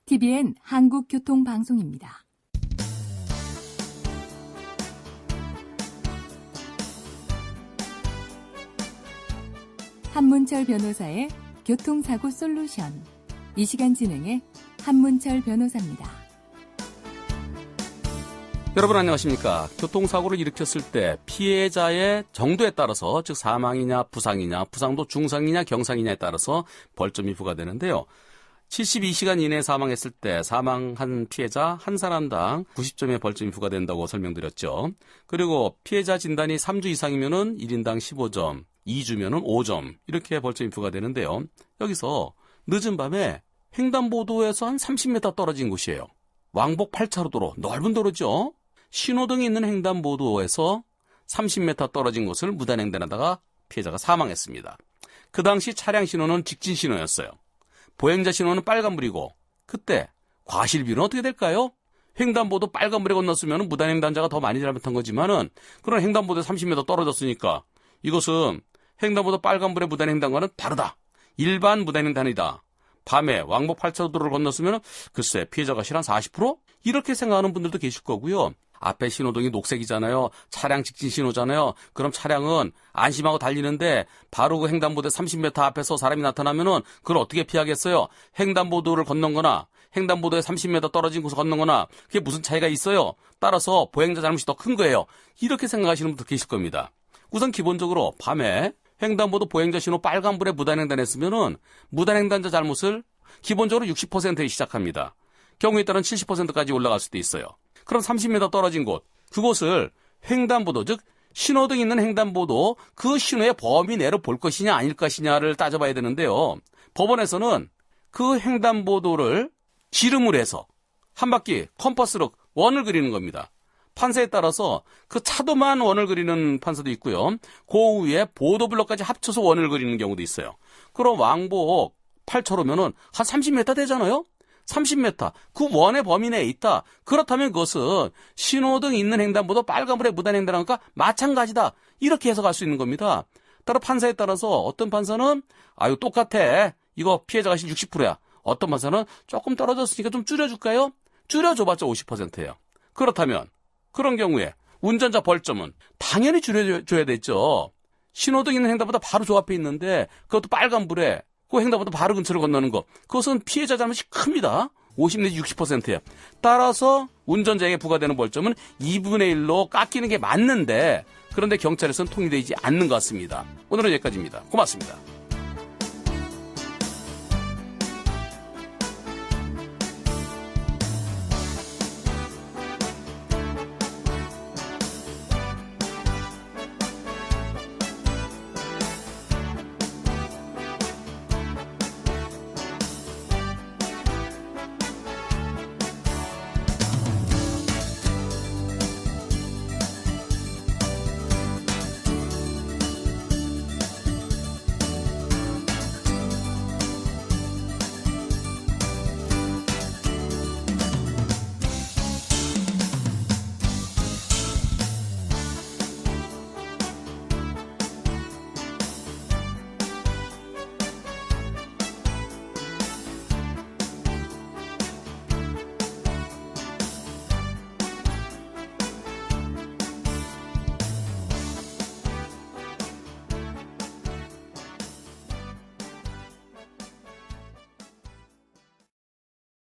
TVN 한국교통방송입니다. 한문철 변호사의 교통사고 솔루션. 이 시간 진행의 한문철 변호사입니다. 여러분 안녕하십니까. 교통사고를 일으켰을 때 피해자의 정도에 따라서, 즉 사망이냐 부상이냐, 부상도 중상이냐 경상이냐에 따라서 벌점이 부과되는데요. 72시간 이내에 사망했을 때 사망한 피해자 한 사람당 90점의 벌점이 부과된다고 설명드렸죠. 그리고 피해자 진단이 3주 이상이면은 1인당 15점, 2주면은 5점 이렇게 벌점이 부과되는데요. 여기서 늦은 밤에 횡단보도에서 한 30m 떨어진 곳이에요. 왕복 8차로 도로, 넓은 도로죠. 신호등이 있는 횡단보도에서 30m 떨어진 곳을 무단횡단하다가 피해자가 사망했습니다. 그 당시 차량 신호는 직진 신호였어요. 보행자 신호는 빨간불이고, 그때 과실비는 어떻게 될까요? 횡단보도 빨간불에 건넜으면 무단횡단자가 더 많이 잘못한 거지만은, 그런 횡단보도에 30m 떨어졌으니까 이것은 횡단보도 빨간불의 무단횡단과는 다르다. 일반 무단횡단이다. 밤에 왕복 8차로 도로를 건넜으면 글쎄 피해자 과실 한 40%? 이렇게 생각하는 분들도 계실 거고요. 앞에 신호등이 녹색이잖아요. 차량 직진 신호잖아요. 그럼 차량은 안심하고 달리는데 바로 그 횡단보도 30m 앞에서 사람이 나타나면은 그걸 어떻게 피하겠어요? 횡단보도를 건넌거나 횡단보도에 30m 떨어진 곳을 건넌거나 그게 무슨 차이가 있어요? 따라서 보행자 잘못이 더 큰 거예요. 이렇게 생각하시는 분들 계실 겁니다. 우선 기본적으로 밤에 횡단보도 보행자 신호 빨간불에 무단횡단했으면은 무단횡단자 잘못을 기본적으로 60%에 시작합니다. 경우에 따른 70%까지 올라갈 수도 있어요. 그럼 30m 떨어진 곳, 그곳을 횡단보도, 즉 신호등 있는 횡단보도 그 신호의 범위 내로 볼 것이냐 아닐 것이냐를 따져봐야 되는데요. 법원에서는 그 횡단보도를 지름을 해서 한 바퀴 컴퍼스로 원을 그리는 겁니다. 판사에 따라서 그 차도만 원을 그리는 판사도 있고요. 그 위에 보도블럭까지 합쳐서 원을 그리는 경우도 있어요. 그럼 왕복 8차로면은 한 30m 되잖아요? 30m. 그 원의 범위 내에 있다. 그렇다면 그것은 신호등 있는 횡단보도 빨간불에 무단횡단한 것과 마찬가지다. 이렇게 해석할 수 있는 겁니다. 따라 판사에 따라서 어떤 판사는 아유 똑같아. 이거 피해자 과실 60%야. 어떤 판사는 조금 떨어졌으니까 좀 줄여줄까요? 줄여줘봤자 50%예요. 그렇다면 그런 경우에 운전자 벌점은 당연히 줄여줘야 되죠. 신호등 있는 횡단보도 바로 저 앞에 있는데 그것도 빨간불에 그 횡단보도 바로 근처를 건너는 거, 그것은 피해자 잘못이 큽니다. 50 내지 60%예요. 따라서 운전자에게 부과되는 벌점은 2분의 1로 깎이는 게 맞는데, 그런데 경찰에서는 통일되지 않는 것 같습니다. 오늘은 여기까지입니다. 고맙습니다.